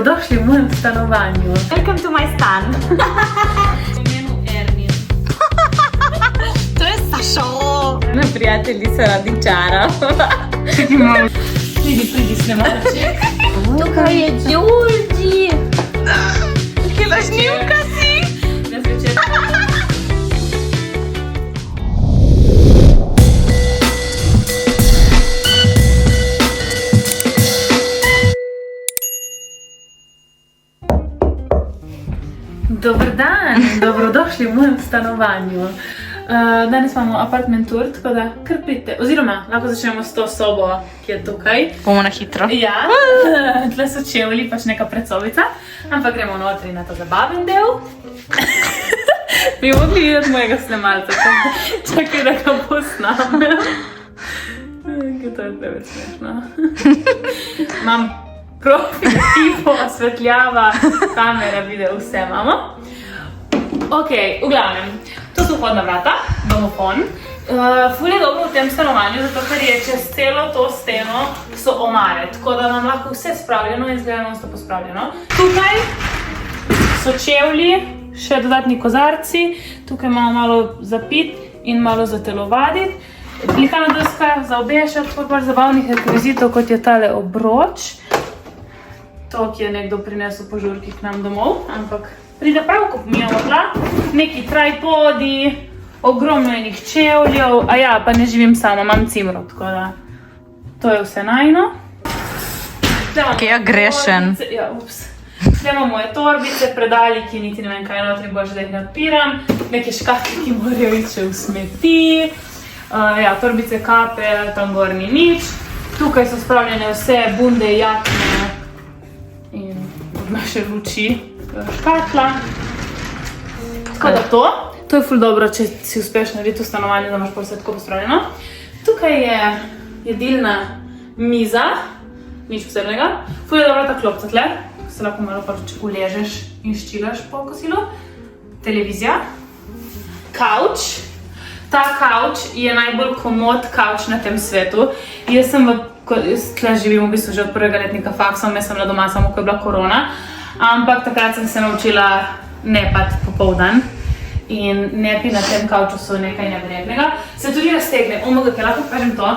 Dobrodošli v mojem stanovanju. Welcome to my stan. V imenu Ermin. To je Sašo. Na prijateljica Radičara. Pridi, snemalček. Tukaj je Đurđi. Ki lažnivka si. Na zvečer. Dobar dan, dobrodošli v mojem stanovanju. Danes imamo apartment tour, tako da kar pridite. Oziroma, lahko začnemo s to sobo, ki je tukaj. Bomo na hitro. Ja, tle so čevlji, pač neka predsobica, ampak gremo notri na ta zabaven del. Bi mogli videti mojega snemalca, čakaj, da ga posnamem. To je preveč smešno. Imam profil, tipo, osvetljava, kamera, video, vse imamo. Ok, v glavnem, to so vhodna vrata, domofon. Ful je dobro v tem stanovanju, zato ker je čez celo to steno so omare, tako da nam lahko vse spravljeno in izgleda non-stop pospravljeno. Tukaj so čevlji, še dodatni kozarci, tukaj imamo malo za pit in malo za telovaditi. Plihana deska za obešati, pa par zabavnih rekvizitov, kot je tale obroč. To, ki je nekdo prinesel po žurki k nam domov, ampak pride prav, ko pomijamo tla. Neki tripodi, ogromno enih čevljev, a ja, pa ne živim sama, imam cimro, tako da to je vse najno. Ki je grešen. Ja, ups. Tukaj imamo moje torbice, predali, ki niti ne vem kaj notri, bože, da jih ne odpiram. Neke škatli, ki morajo iti v smeti. Ja, torbice, kape, tam gor ni nič. Tukaj so spravljene vse bunde, jakne in naše luči, škatla. Tako da to je ful dobro, če si uspeš narediti v stanovanju, da imaš vse tako pospravljeno. Tukaj je jedilna miza, nič posebnega. Ful je dobro ta klopca tle, se lahko malo pač uležeš in ščilaš po kosilu. Televizija, kavč. Ta kavč je najbolj komod kavč na tem svetu. Jaz tle živim v bistvu že od prvega letnika faksa, jaz sem bila doma samo, ko je bila korona, ampak takrat sem se naučila nepati popoldan in nepi na tem kavču so nekaj neverjetnega. Se tudi raztegne, kaj lahko kažem to?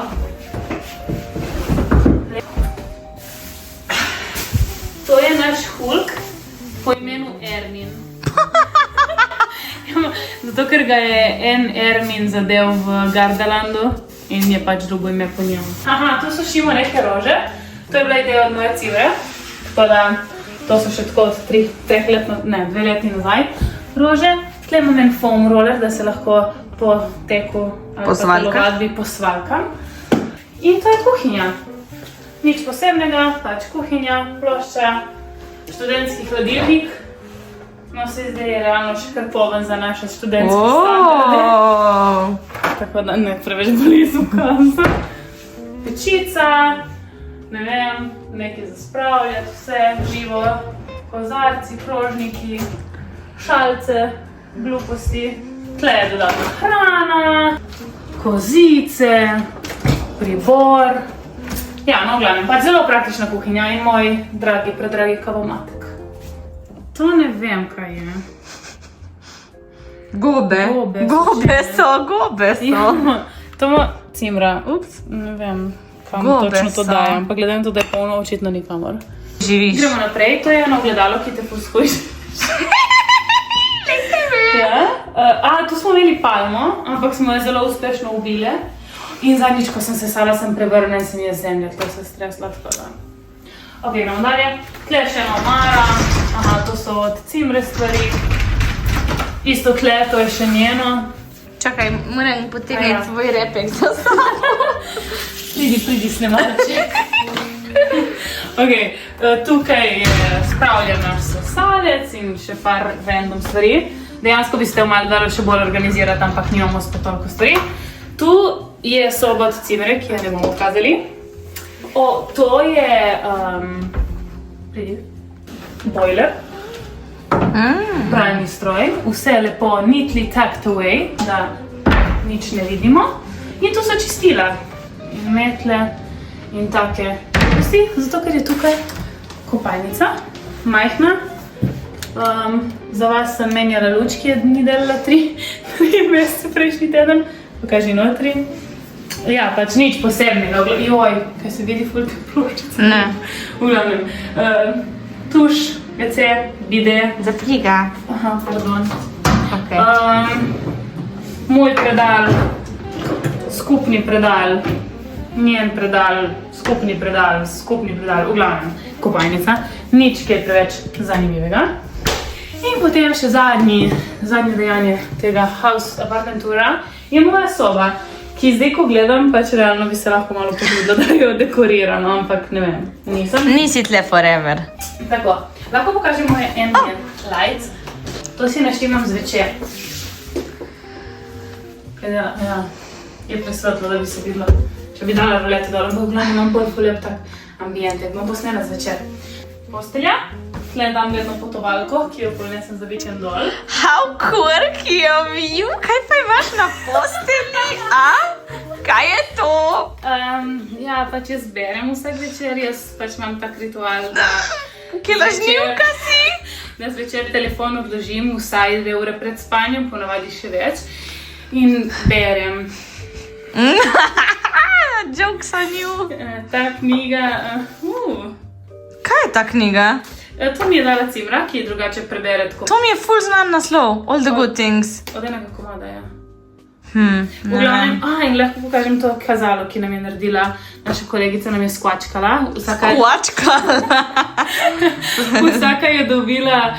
To je naš Hulk po imenu Ermin. Zato, ker ga je en Ermin zadev v Gardalandu in je pač drugo ime po njemu. Aha, tu so šimo neke rože. To je bila ideja od moje civre. Tako da, to so še tako od 2 leti nazaj rože. Tle imam en foam roller, da se lahko po teku ali pa telovadbi posvalkam. In to je kuhinja. Nič posebnega, pač kuhinja, plošča, študentski hladilnik. No, se zdaj je realno še kar poln za naše študentske standarde. Tako da ne preveč boli zvuka. Pečica, ne vem, nekaj za spravljati, vse živo, kozarci, krožniki, šalce, gluposti. Tle je dodatna hrana, kozice, pribor. Ja, no, v glavnem, pač zelo praktična kuhinja in moj dragi, predragi kavomatek. To ne vem, kaj je. Gobe so. Ja, to ima cimra. Ups, ne vem, kam točno to daje, ampak glede na to, da je polno, očitno nikamor. Živiš. Gremo naprej, to je eno ogledalo, ki te poskuš. Ja. Tu smo imeli palmo, ampak smo jo zelo uspešno ubile. In zadnjič, ko sem se sala, sem prevrnila in se mi je zemlja, tako se stresla, tako da. Ok, gremo dalje. Tle še ena omara. Aha, to so od cimre stvari. Isto tle, to je še njeno. Čakaj, moram potegniti tvoj repek za sabo. Pridi, snemalček. Ok, tukaj je spravljen naš sesalec in še par random stvari. Dejansko bi ste jo malo dali še bolj organizirati, ampak nimamo spet toliko stvari. Tu je soba od cimre, ki jo ne bomo pokazali. To je boiler, pralni stroj, vse lepo neatly tucked away, da nič ne vidimo. In tu so čistila, in metle in take. Zato, ker je tukaj kopalnica majhna. Za vas sem menjala lučke, ni delala 3 mesece prejšnji teden, pokaži notri. Ja, pač nič posebnega, joj, kaj se vidi ful te ploščice. Ne. V glavnem, tuš, WC, bide. Zapriga. Aha, pardon. Okay. Moj predal, skupni predal, njen predal, skupni predal, v glavnem, kopalnica. Nič kaj preveč zanimivega. In potem še zadnje dejanje tega house apartmentura je moja soba, ki zdaj, ko gledam, pač realno bi se lahko malo potrudila, da jo dekoriram, ampak ne vem, nisem. Nisi tle forever. Tako, lahko pokažem moje ambient lights. To si naštimam zvečer. Ja, je presvetlo, da bi se videla, če bi dala rolete dol, ampak v glavnem imam bolj lep tak ambient, bom posnela zvečer. Postelja, tle dam vedno potovalko, ki jo ponesem za vikend dol. How quirky of you! Kaj pa imaš na posteli, a? Kaj je to? Ja, pač jaz berem vsak večer, jaz pač imam tak ritual, da... Kaj lažnivka si? Da zvečer telefon odložim vsaj 2 ure pred spanjem, ponavadi še več, in berem. Jokes on you. Ta knjiga... Kaj je ta knjiga? To mi je dala Cimra, ki je drugače prebere tako. To mi je ful znan naslov. All the good things. Od enega komada, ja. V glavnem, in lahko pokažem to kazalo, ki nam je naredila naša kolegica, nam je skvačkala. Skvačkala? Vsaka je dobila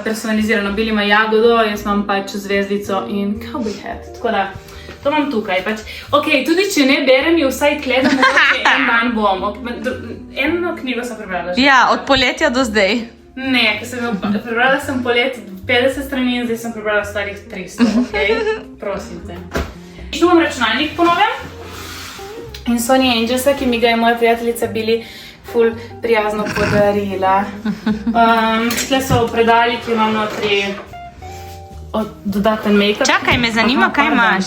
personalizirano. Bili ima jagodo, jaz imam pač zvezdico in cowboy hat. Tako da, to imam tukaj. Pač. Ok, tudi če ne berem, je vsaj tle, da mogoče en dan bom. Eno knjigo sem prebrala že. Ja, od poletja do zdaj. Ne, prebrala sem poleti 50 strani in zdaj sem prebrala starih 300, ok? Prosim te. Tu imam računalnik po novem in Sony Angelsa, ki mi ga je moja prijateljica Bili ful prijazno podarila. Tle so predali, ki imam notri dodaten make-up. Čakaj, me zanima, kaj imaš.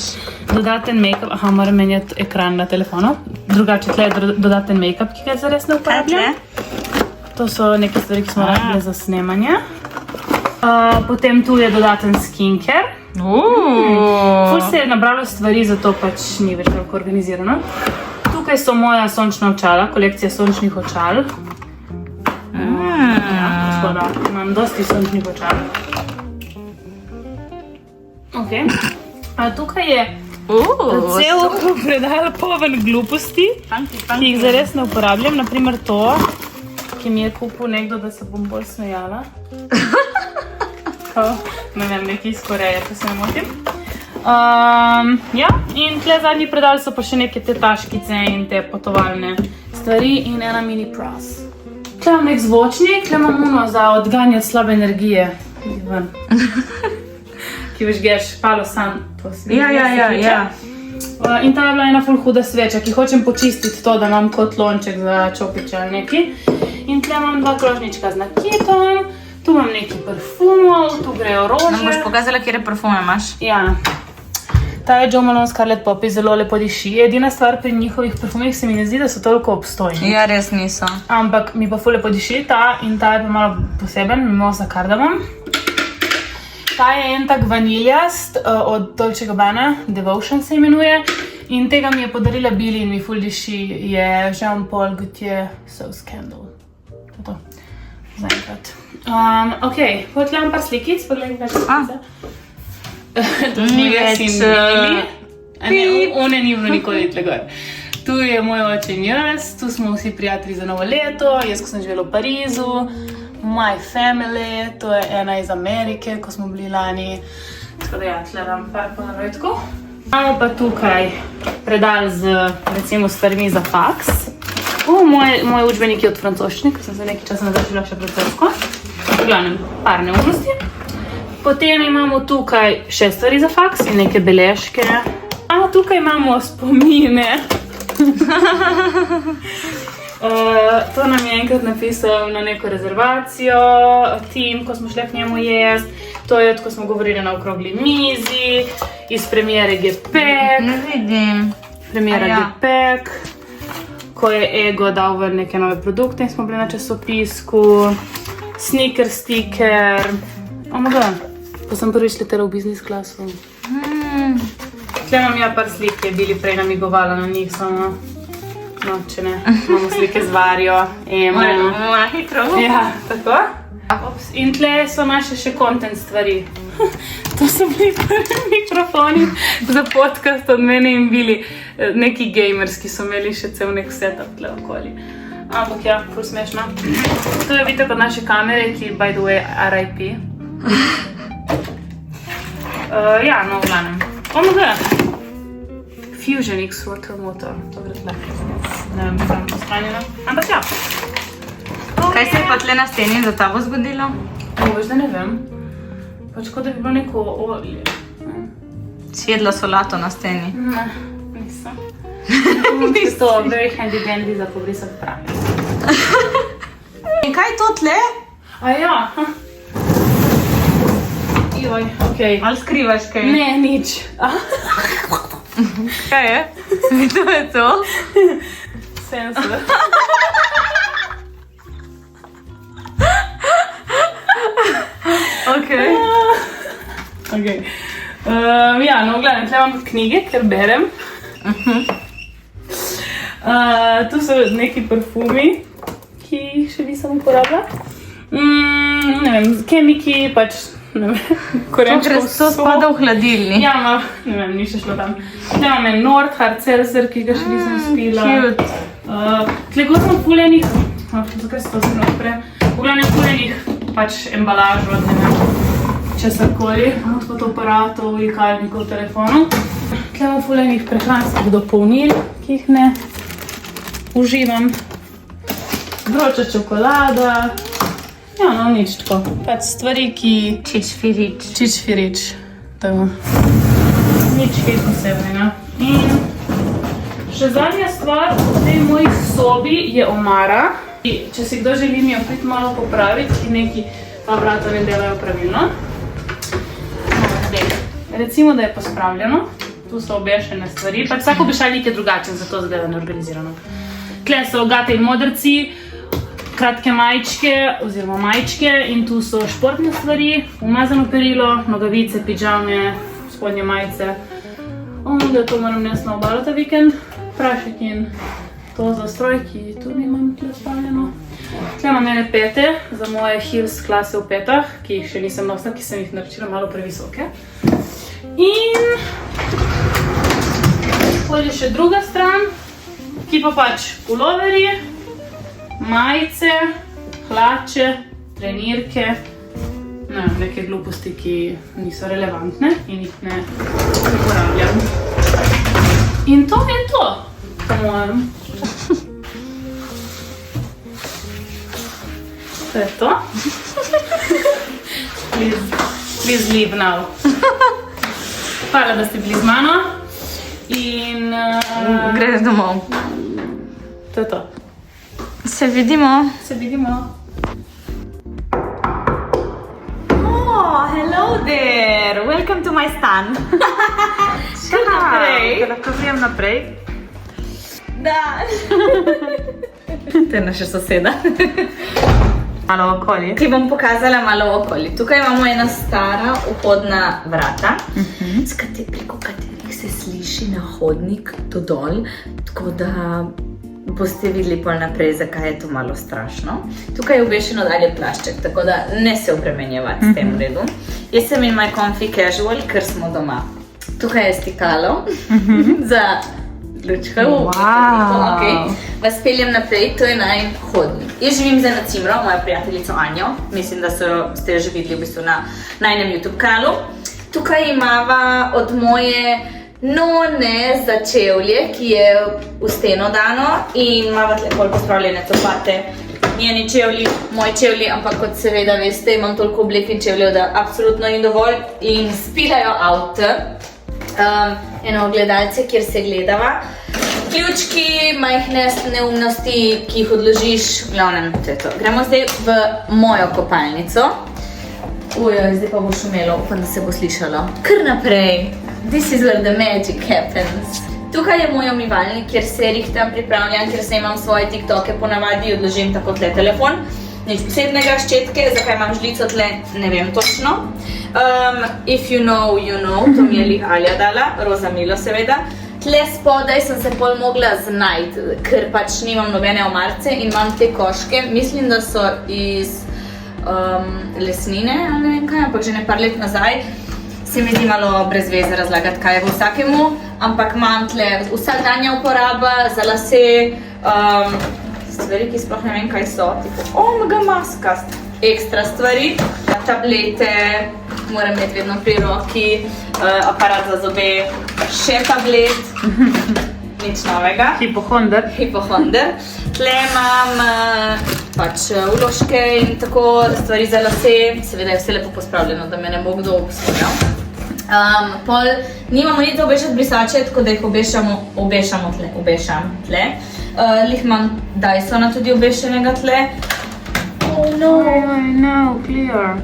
Dodaten make-up, moram menjati ekran na telefonu. Drugače, tle je dodaten make-up, ki ga zares ne uporabljam. To so neke stvari, ki smo rabili za snemanje. Potem tu je dodaten skincare. Ful se je nabralo stvari, zato pač ni več toliko organizirano. Tukaj so moja sončna očala, kolekcija sončnih očal. Tako da, imam dosti sončnih očal. Ok. Tukaj je cel predal poln gluposti, ki jih zares ne uporabljam. Naprimer to, ki mi je kupil nekdo, da se bom bolj smejala. Ne vem, nekaj iz Koreje, če se ne motim. Ja, in tle zadnji predal so pa še neke te taškice in te potovalne stvari in ena mini pras. Tle imam nek zvočnik, tle imam uno za odganjati slabe energije. Ki veš geš, Palo San. Ja. In ta je bila ena ful huda sveča, ki hočem počistiti to, da imam kot lonček za čopiče ali neki. In tle imam 2 krožnička z nakitom, tu imam neki parfumov, tu grejo rože. Nam boš pokazala, kjere parfume imaš? Ja. Ta je Jo Malone Scarlet Poppy, zelo lepo diši. Edina stvar pri njihovih parfumih se mi ne zdi, da so toliko obstojni. Ja, res niso. Ampak mi pa ful lepo diši ta in ta je pa malo poseben, mimosa kardamom. Ta je en tak vaniljast od Dolce & Gabbana, Devotion se imenuje. In tega mi je podarila Bili in mi ful diši, je Jean-Paul Gaultier Sauce Candle. To, zaenkrat. Ok, potle imam par slikic, pogledaj kaj slikice. To ni več Mili. One ni bilo nikoli tle gor. Tu je moj oče in jaz, tu smo vsi prijatelji za novo leto, jaz ko sem živela v Parizu. My family, to je ena iz Amerike, ko smo bili lani. Tako da ja, tle dam par polaroidkov. Imamo pa tukaj predal z recimo stvarmi za faks. Moj učbenik je od francoščine, ker sem se nekaj časa nazaj živela še francosko. V glavnem, par neumnosti. Potem imamo tukaj še stvari za faks in neke beležke. Tukaj imamo spomine. To nam je enkrat napisal na neko rezervacijo, Tim, ko smo šli k njemu jesti. To je, ko smo govorili na okrogli mizi, iz premiere Gepek. Ne vidim. Premiera Gepek, ko je Ego dal ven neke nove produkte in smo bili na časopisku. sneaker sticker. Omaga, pa sem prvič letela v business klasu. Tle imam ja par slik, ki je bili prej namigovala na njih, samo če ne, imamo slike z Varjo, Emo. Mora hitro. Ja, tako. Ops. In tle so naše še content stvari. To so bili prvi mikrofoni za podcast od mene in bili neki gamers, ki so imeli še cel nek setup tle okoli. Ampak ja, ful smešno. To je vidite kot naše kamere, ki by the way RIP. Ja, no v glavnem. Omaga. Fusion X water motor. To gre tle. Ne vem, kam postranjeno. Ampak ja. Kaj se je pa tle na steni za tabo zgodilo? Veš, da ne vem. Pač kot da bi bilo neko olje. Si jedla solato na steni? Ne, nisem. Tisto very handy dandy za pobrisati pranje. In kaj je to tle? A ja. Joj, okej. Ali skrivaš kaj? Ne, nič. Kaj je? To je to? Sensor. Okej. Okay. Ja, no, gledam, tle imam knjige, ker berem. Tu so neki parfumi, ki jih še nisem uporabila. Ne vem, kemiki, pač, ne vem, korenčkov To spada v hladilnik. Ja, ma, ne vem, ni še šlo tam. Tle imam en Nordhard Seltzer, ki ga še nisem spila. Tle gor sem fuljenih, zakaj se to zelo odpre? V glavnem fuljenih, pač embalažo, ne vem, česarkoli, od fotoaparatov, ikalnikov, telefonov. Tle imam fuljenih prehranskih dopolnil, ki jih ne uživam. Vroča čokolada. Ja, no, nič tako. Pač stvari, ki... Čičfirič. Čičfirič. Tako. Nič kaj posebnega. In še zadnja stvar v tej moji sobi je omara. Če si kdo želi mi jo priti malo popraviti, ki neki ta vrata ne delajo pravilno. Recimo, da je pospravljeno. Tu so obešene stvari. Pač vsak obešalnik je drugačen, zato zgleda neorganizirano. Tle so gate in modrci, kratke majčke oziroma majčke in tu so športne stvari, umazano perilo, nogavice, pidžame, spodnje majice. Da to moram nesti na obalo ta vikend. Prašek in to za stroj, ki tudi imam tle stavljeno. Tle imam ene pete za moje heels klase v petah, ki jih še nisem nosila, ki sem jih naročila malo previsoke. In pol je še druga stran, ki pa pač puloverji, majice, hlače, trenirke, neke gluposti, ki niso relevantne in jih ne uporabljam. In to je to, po mojem. To je to. Please leave now. Hvala, da ste bili z mano. In... Greš domov. To je to. Se vidimo. Se vidimo. Oh, hello there! Welcome to my stan. Kar naprej. Da lahko vrijem naprej. Da. To je naša soseda. Malo okolje. Ti bom pokazala malo okolje. Tukaj imamo ena stara vhodna vrata, preko katerih se sliši na hodnik to dol, tako da boste videli pol naprej, zakaj je to malo strašno. Tukaj je obešeno dalje plašček, tako da ne se obremenjevati s tem v redu. Jaz sem in my comfy casual, ker smo doma. Tukaj je stikalo za lučkov. Wow. Vas peljem naprej, to je najin hodnik. Jaz živim zdaj na Cimro, mojo prijateljico Anjo. Mislim, da ste jo že videli v bistvu na najinem YouTube kanalu. Tukaj imava od moje none za čevlje, ki je v steno dano in imava tle pol pospravljene copate. Njeni čevlji, moji čevlji, ampak kot seveda veste, imam toliko oblek in čevljev, da absolutno ni dovolj in spilajo avto. Eno ogledalce, kjer se gledava. Ključki, majhne neumnosti, ki jih odložiš, v glavnem, to je to. Gremo zdaj v mojo kopalnico. Zdaj pa bo šumelo, upam, da se bo slišalo. Kar naprej. This is where the magic happens. Tukaj je moj umivalnik, kjer se rihtam, pripravljam, ker se imam svoje TikToke, ponavadi odložim tako tle telefon. nič posebnega, ščetke, zakaj imam žlico tle, ne vem točno. If you know, to mi je lih Alja dala, roza milo seveda. Tle spodaj sem se pol mogla znajti, ker pač nimam nobene omarce in imam te koške, mislim, da so iz lesnine, ali ne vem kaj, ampak že ne par let nazaj. Se mi zdi malo brez veze razlagati, kaj je v vsakemu, ampak imam tle vsakdanja uporaba za lase, stvari, ki sploh ne vem, kaj so, tipo omega maska, ekstra stvari, tablete, moram imeti vedno pri roki, aparat za zobe, še tablet, nič novega. Hipohonder. Tle imam pač vložke in tako stvari za lase, seveda je vse lepo pospravljeno, da me ne bo kdo pospravljal. Pol nimamo nič za obešati brisače, tako da jih obešam tle. Lih imam Dysona tudi obešenega tle. Oh no, clear.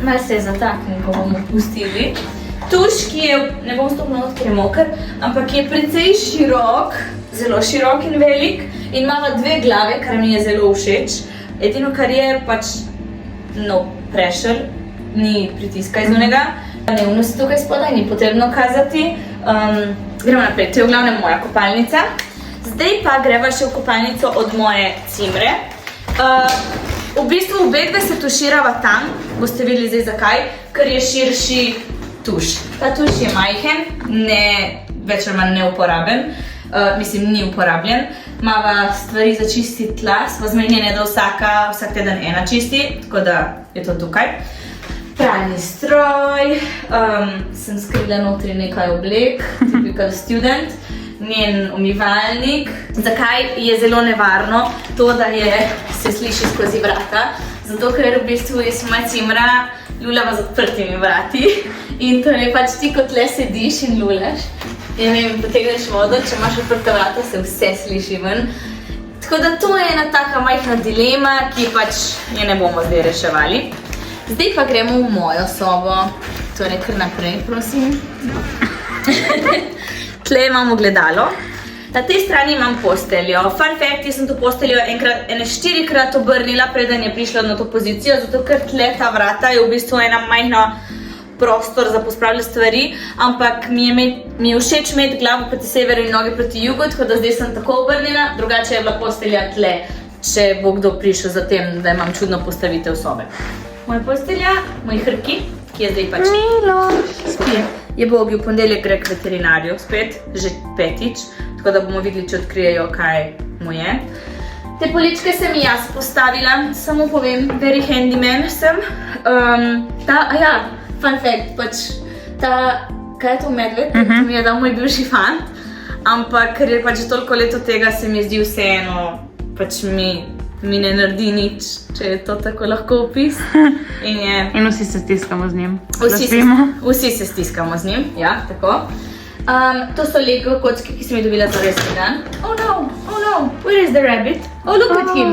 Malo se je zataknil, ko bomo pustili. Tuš, ki je, ne bom stopno not, ker je moker, ampak je precej širok, zelo širok in velik in ima dve glave, kar mi je zelo všeč. Edino, kar je pač no pressure, ni pritiska iz njega. Neumnosti tukaj spodaj, ni potrebno kazati. Gremo naprej, to je v glavnem moja kopalnica. Zdaj pa greva še v kopalnico od moje cimre. V bistvu obedve se tuširava tam, boste videli zdaj zakaj, ker je širši tuš. Ta tuš je majhen, več ali manj neuporaben, ni uporabljen. Mava stvari za čistiti tla, sva zmenjene, da vsak teden ena čisti, tako da je to tukaj. Pralni stroj, sem skrila notri nekaj oblek, typical student, njen umivalnik. Zakaj je zelo nevarno to, da se sliši skozi vrata? Zato, ker v bistvu je moja cimra lulava z odprtimi vrati in torej pač ti kot le sediš in lulaš. In ne vem, potegneš vodo, če imaš odprta vrata, se vse sliši ven. Tako da to je ena taka majhna dilema, ki pač je ne bomo zdaj reševali. Zdaj pa gremo v mojo sobo, torej kar naprej, prosim. Tle imam ogledalo. Na tej strani imam posteljo. Fun fact, jaz sem to posteljo ene 4-krat obrnila, preden je prišla na to pozicijo, zato ker tle ta vrata je v bistvu ena majhna prostor za pospravljati stvari, ampak mi je všeč imeti glavo proti severu in noge proti jugu, tako da zdaj sem tako obrnila, drugače je bila postelja tle, če bo kdo prišel za tem, da imam čudno postavitev sobe. Moja postelja, moji hrki, ki je zdaj pač spije. Je Bogi v ponedeljek gre k veterinarju spet, že 5-tič, tako da bomo videli, če odkrijejo, kaj mu je. Te poličke sem jaz postavila, samo povem, very handyman sem. Fun fact, pač kaj je to medved, to mi je dal moj bivši fant, ampak ker je pač že toliko let od tega, se mi zdi vseeno, pač mi ne naredi nič, če je to tako lahko opis. In vsi se stiskamo z njim. Vsi se stiskamo z njim, ja, tako. To so Lego kocke, ki sem jih dobila za rojstni dan. Oh no, where is the rabbit? Oh, look at him.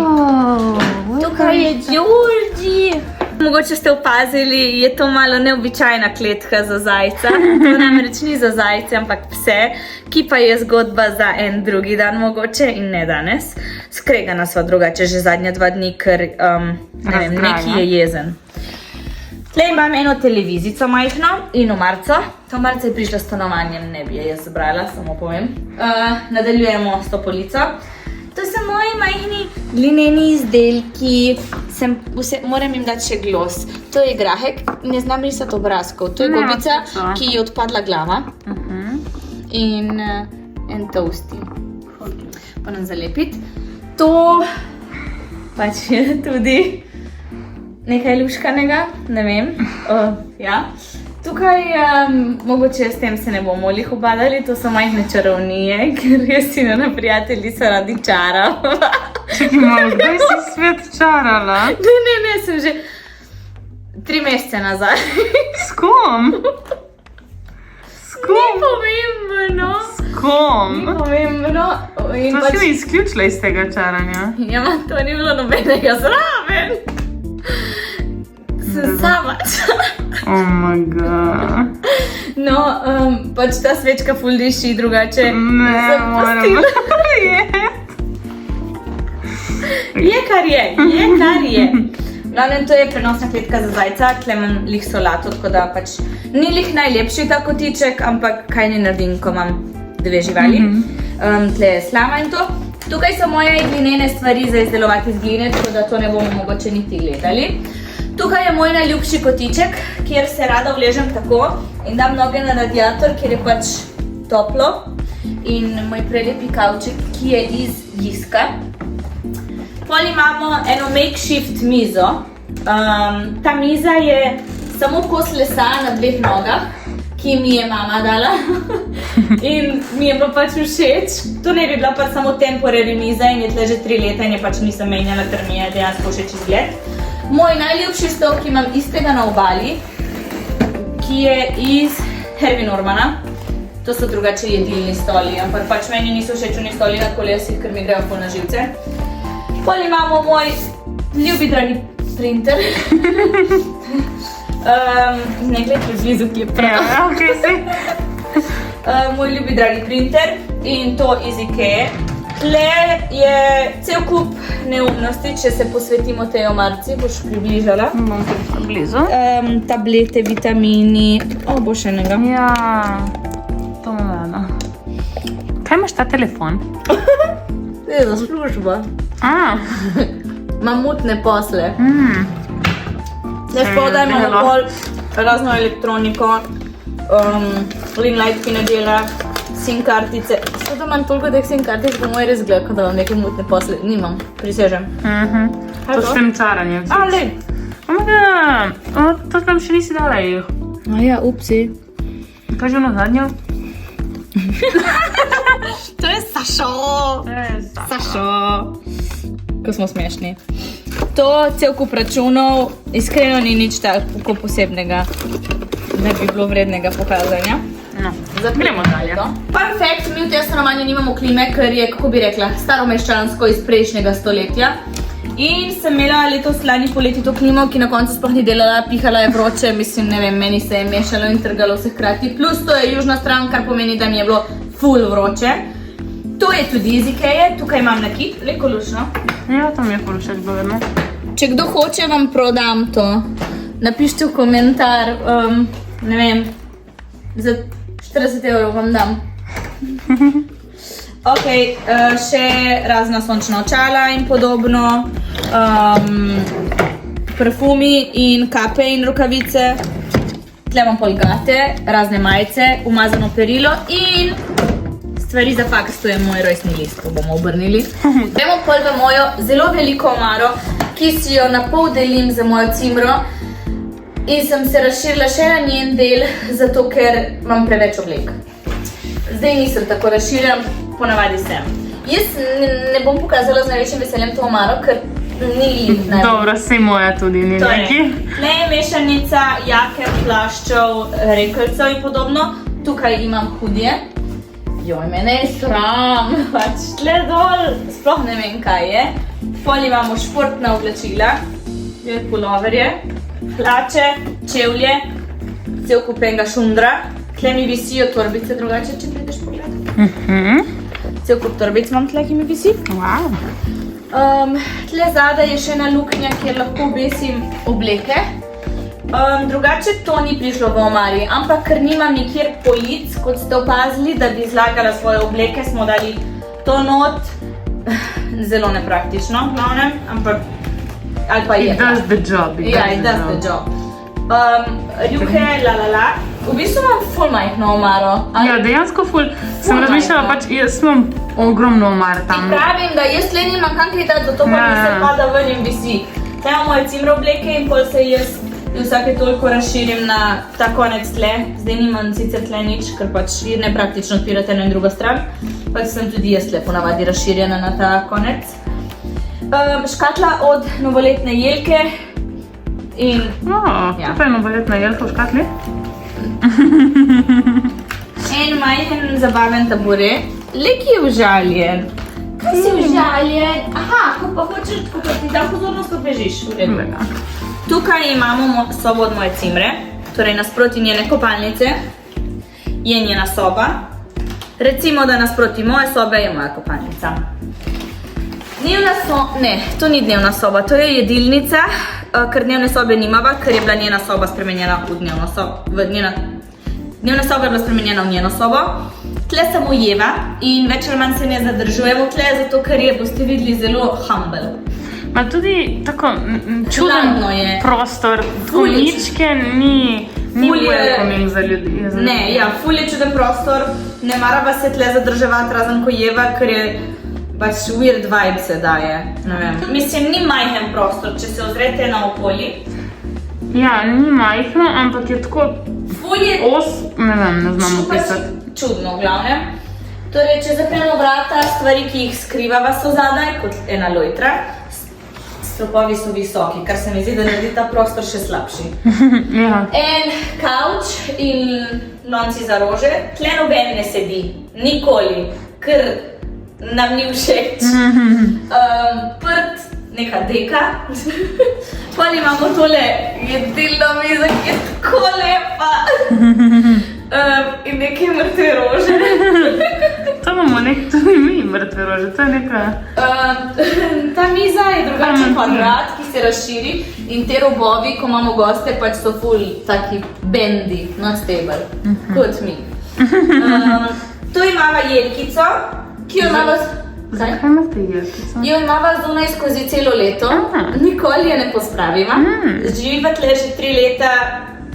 Tukaj je Georgie. Mogoče ste opazili, je to malo neobičajna kletka za zajca. To namreč ni za zajce, ampak pse, ki pa je zgodba za en drugi dan mogoče in ne danes. Skregana sva drugače že zadnja 2 dni, ker neki je jezen. Tle imam eno televizico majhno in omarco. Ta omarca je prišla s stanovanjem, ne bi je jaz zbrala, samo povem. Nadaljujemo s to polico. To so moji majhni glineni izdelki, moram jim dati še glos. To je grahek, ne znam risati obrazkov. To je gobica, ki je odpadla glava. In en toasty. Pa nam zalepiti. To pač je tudi nekaj luškanega, ne vem. Tukaj, mogoče s tem se ne bomo lih obadali, to so majhne čarovnije, ker jaz si na prijateljica radi čarala. Čekaj malo, kdaj si svet čarala? Ne, sem že 3 mesece nazaj. S kom? Ni pomembno. S kom? Ni pomembno. To si mi izključila iz tega čaranja. Ja, to ni bilo nobenega zraven. Sem sama čarala. Oh my god. No, pač ta svečka ful diši drugače. Ne, moram. Je kar je. Glavnem, to je prenosna kletka za zajca, tle imam lih solato, tako da pač ni lih najlepši ta kotiček, ampak kaj ne naredim, ko imam dve živali. Tle je slama in to. Tukaj so moje glinene stvari za izdelovati iz gline, tako da to ne bomo mogoče niti gledali. Tukaj je moj najljubši kotiček, kjer se rada vležem tako in dam noge na radiator, kjer je pač toplo. In moj prelepi kavček, ki je iz jiska. Pol imamo eno makeshift mizo. Ta miza je samo kos lesa na dveh nogah, ki mi je mama dala. In mi je pa pač všeč. To ne bi bila pa samo temporary miza in je tle že 3 leta in je pač nisem menjala, ker mi je dejansko všeč izgled. Moj najljubši stol, ki imam istega na obali, ki je iz Harvey Normana. To so drugače jedilni stoli, ampak pač meni niso všeč oni stoli na kolesih, ker mi grejo pol na živce. Pol imamo moj ljubi dragi printer. Ne gled preblizu, ki je prav. Ja, okej si. Moj ljubi dragi printer in to iz Ikee. Tle je cel kup neumnosti, če se posvetimo tej omarci, boš približala. Bom tudi blizu. Tablete, vitamini, bo še enega. Ja, to me rada. Kaj imaš ta telefon? Je za službo. Mamutne posle. Tle spodaj imamo pol razno elektroniko, ring light, ki ne dela, SIM kartice. Zato imam toliko teh SIM kartic, da moj res gleda, da imam neke mutne posle. Nimam, prisežem. To s tem caranjem. Lej. To nam še nisi dala jih. Ja, upsi. Kaj že ono zadnjo? To je Sašo. Sašo. Ko smo smešni. To cel kup računov, iskreno ni nič tako posebnega, da bi bilo vrednega pokazanja. No, gremo dalje. Perfekt, mi v tem stanovanju nimamo klime, ker je, kako bi rekla, staromeščansko iz prejšnjega stoletja. In sem imela letos lani poleti to klimo, ki na koncu sploh ni delala, pihala je vroče, mislim, ne vem, meni se je mešalo in trgalo vse hkrati. Plus to je južna stran, kar pomeni, da mi je bilo ful vroče. To je tudi iz Ikeje, tukaj imam nakit, leko lušno. Ja, to mi je ful všeč bilo vedno. Če kdo hoče, vam prodam to. Napišite v komentar, ne vem, za 40 € vam dam. Ok, še razna sončna očala in podobno, parfumi in kape in rokavice. Tle imam polgate, razne majice, umazano perilo in stvari za faks, to je moj rojstni list, ko bomo obrnili. Gremo pol v mojo zelo veliko omaro, ki si jo napol delim za mojo cimro in sem se razširila še na njen del, zato ker imam preveč oblek. Zdaj nisem tako razširjena, ponavadi sem. Jaz ne bom pokazala z največjim veseljem to omaro, ker ni najbolj. Dobro, sej moja tudi ni neki. Tle je mešanica jaker, plaščev, rekelcev in podobno. Tukaj imam hudje. Joj, mene je sram, pač tle dol, sploh ne vem kaj je. Pol imamo športna oblačila, puloverje, hlače, čevlje, cel kup enega šundra. Tle mi visijo torbice drugače, če prideš pogledat. Cel kup torbic imam tle, ki mi visi. Wow. Tle zadaj je še ena luknja, kjer lahko obesim obleke. Drugače to ni prišlo v omari, ampak ker nimam nikjer polic, kot ste opazili, da bi zlagala svoje obleke, smo dali to not. Zelo nepraktično, glavnem, ampak ali pa je. It does the job. Ja, it does the job. Rjuhe, lalala. V bistvu imam ful majhno omaro. Ja, dejansko ful. Sem razmišljala, pač jaz imam ogromno omar tam. Ti pravim, da jaz tle nimam kam kretati, zato pa mi se pada ven in visi. Tle imam moje cimre obleke in pol se jaz vsake toliko razširim na ta konec tle. Zdaj nimam sicer tle nič, ker pač je nepraktično odpirati eno in drugo stran. Pač sem tudi jaz tle ponavadi razširjena na ta konec. Škatla od novoletne jelke. In Tukaj je novoletna jelka v škatli. En majhen zabaven taburet. Lek je užaljen. Kaj si užaljen? Aha, ko pa hočeš, ko pa ti dam pozornost, ko bežiš. Tukaj imamo sobo od moje cimre, torej nasproti njene kopalnice je njena soba. Recimo, da nasproti moje sobe je moja kopalnica. Ne, to ni dnevna soba, to je jedilnica, ker dnevne sobe nimava, ker je bila njena soba spremenjena v dnevno sobo. Dnevna soba je bila spremenjena v njeno sobo. Tle samo jeva in več ali manj se ne zadržujemo tle, zato ker je, boste videli, zelo humble. Ma tudi tako Hladno je. čuden prostor, Ful je koničke ni Ful je- welcoming za ljudi. Ne, ja, ful je čuden prostor, ne marava se tle zadrževati, razen ko jeva, ker je pač weird vibe se daje, ne vem. Mislim, ni majhen prostor, če se ozrete na okoli. Ja, ni majhno, ampak je tako Ful je ne vem, ne znam opisati. čudno, v glavnem. Torej, če zapremo vrata, stvari, ki jih skrivava, so zadaj, kot ena lojtra. Stropovi so visoki, kar se mi zdi, da naredi ta prostor še slabši. Ja. En kavč in lonci za rože, tle noben ne sedi, nikoli, ker nam ni všeč. Prt, neka deka. Pol imamo tole jedilno mizo, ki je tako lepa. In neke mrtve rože. To imamo tudi mi mrtve rože, to je neka... Ta miza je drugačen kvadrat, ki se razširi in te robovi, ko imamo goste, pač so ful taki bendy, not stable, kot mi. Tu imava jelkico, ki jo imava... Zakaj imate jelkico? Jo imava zunaj skozi celo leto, nikoli je ne pospraviva. Živiva tle že 3 leta,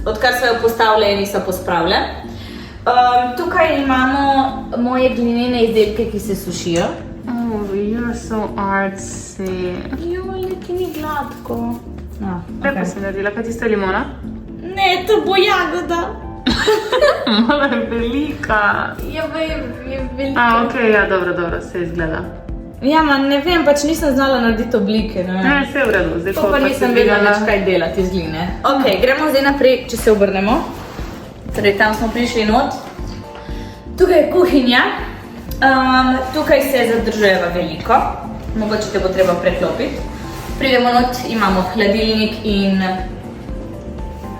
odkar so jo postavile in niso pospravile. Tukaj imamo moje glinene izdelke, ki se sušijo. Oh, you're so artsy. Joj, ki ni gladko. No, Lepo si naredila, kaj tista limona? Ne, to bo jagoda. Mala je velika. Je velika. A, okej, ja, dobro, se izgleda. Ja, man, ne vem, pač nisem znala narediti oblike, ne vem. Ne, vse je v redu, zdaj To pa nisem vedela več kaj delati iz gline. Ok, gremo zdaj naprej, če se obrnemo. Torej, tam smo prišli not. Tukaj je kuhinja. Tukaj se zadržujeva veliko. Mogoče te bo treba preklopiti. Pridemo not, imamo hladilnik in...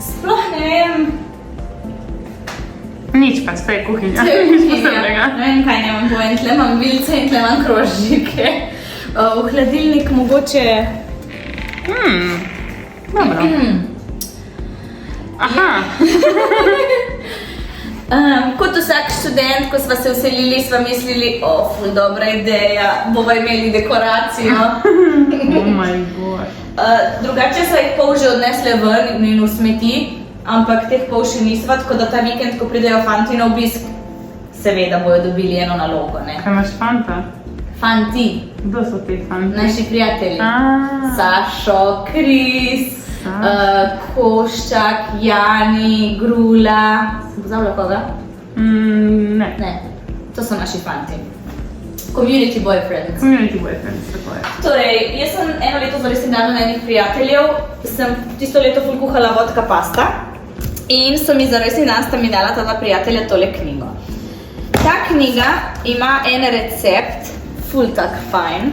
Sploh ne vem... Nič pač, to je kuhinja. To je Nič kuhinja. posebnega. Ne vem, kaj ne vam povem, tle imam vilce in tle imam krožnike. V hladilnik mogoče... Dobro. Aha. Kot vsak študent, ko sva se vselili, sva mislili, ful dobra ideja, bova imeli dekoracijo. Oh my god. Drugače sva jih pol že odnesle ven in v smeti, ampak teh pol še nisva, tako da ta vikend, ko pridejo fanti na obisk, seveda bojo dobili eno nalogo, ne. Kaj imaš fanta? Fanti, Kdo so ti fanti? naši prijatelji. Ah. Sašo, Kris, Koščak, Jani, Grula. Sem pozabila koga? Ne. Ne, to so naši fanti. Community boyfriends. Community boyfriends, tako je. Torej, jaz sem eno leto za rojstni dan enih prijateljev, sem tisto leto ful kuhala vodka pasta in so mi za rojstni dan sta mi dala ta dva prijatelja tole knjigo. Ta knjiga ima en recept, ful tak fajn.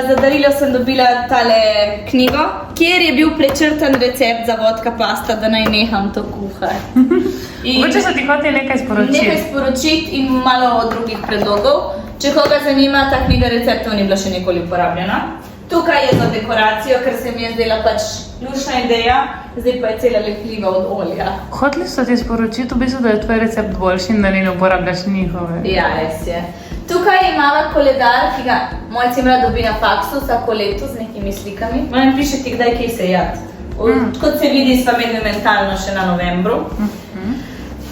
Za darilo sem dobila tale knjigo, kjer je bil prečrtan recept za vodka pasta, da naj neham to kuhati. Mogoče so ti hoteli nekaj sporočiti. Nekaj sporočiti in malo drugih predlogov. Če koga zanima, ta knjiga receptov ni bila še nikoli uporabljena. Tukaj je za dekoracijo, ker se mi je zdela pač lušna ideja, zdaj pa je cela lepljiva od olja. Hoteli so ti sporočiti v bistvu, da je tvoj recept boljši in da ne uporabljaš njihove. Ja, res je. Tukaj imamo koledar, ki ga moja cimra dobi na faksu vsako leto z nekimi slikami. Moram pišeti, kdaj kaj sejati. Kot se vidi, sva mentalno še na novembru.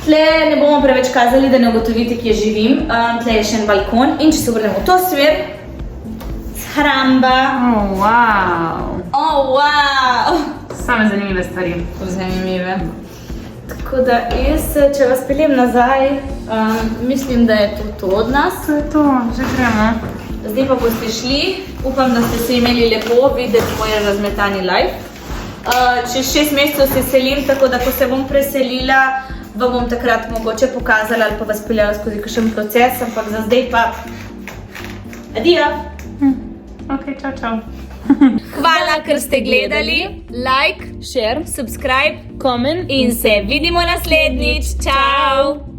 Tle ne bomo preveč kazali, da ne ugotovite, kje živim. Tle je še en balkon in če se obrnemo v to smer, shramba. Oh, wow. Oh, wow! Same zanimive stvari. Zanimive. Tako da jaz, če vas peljem nazaj, mislim, da je to od nas. To je to, že gremo. Zdaj pa boste šli. Upam, da ste se imeli lepo videti moje razmetani live. Čez 6 mesecev se selim, tako da ko se bom preselila, vam bom takrat mogoče pokazala ali pa vas peljala skozi kakšen proces, ampak za zdaj pa adijo! Ok, čau. Hvala, ker ste gledali. Like, share, subscribe, comment in se vidimo naslednjič. Čau!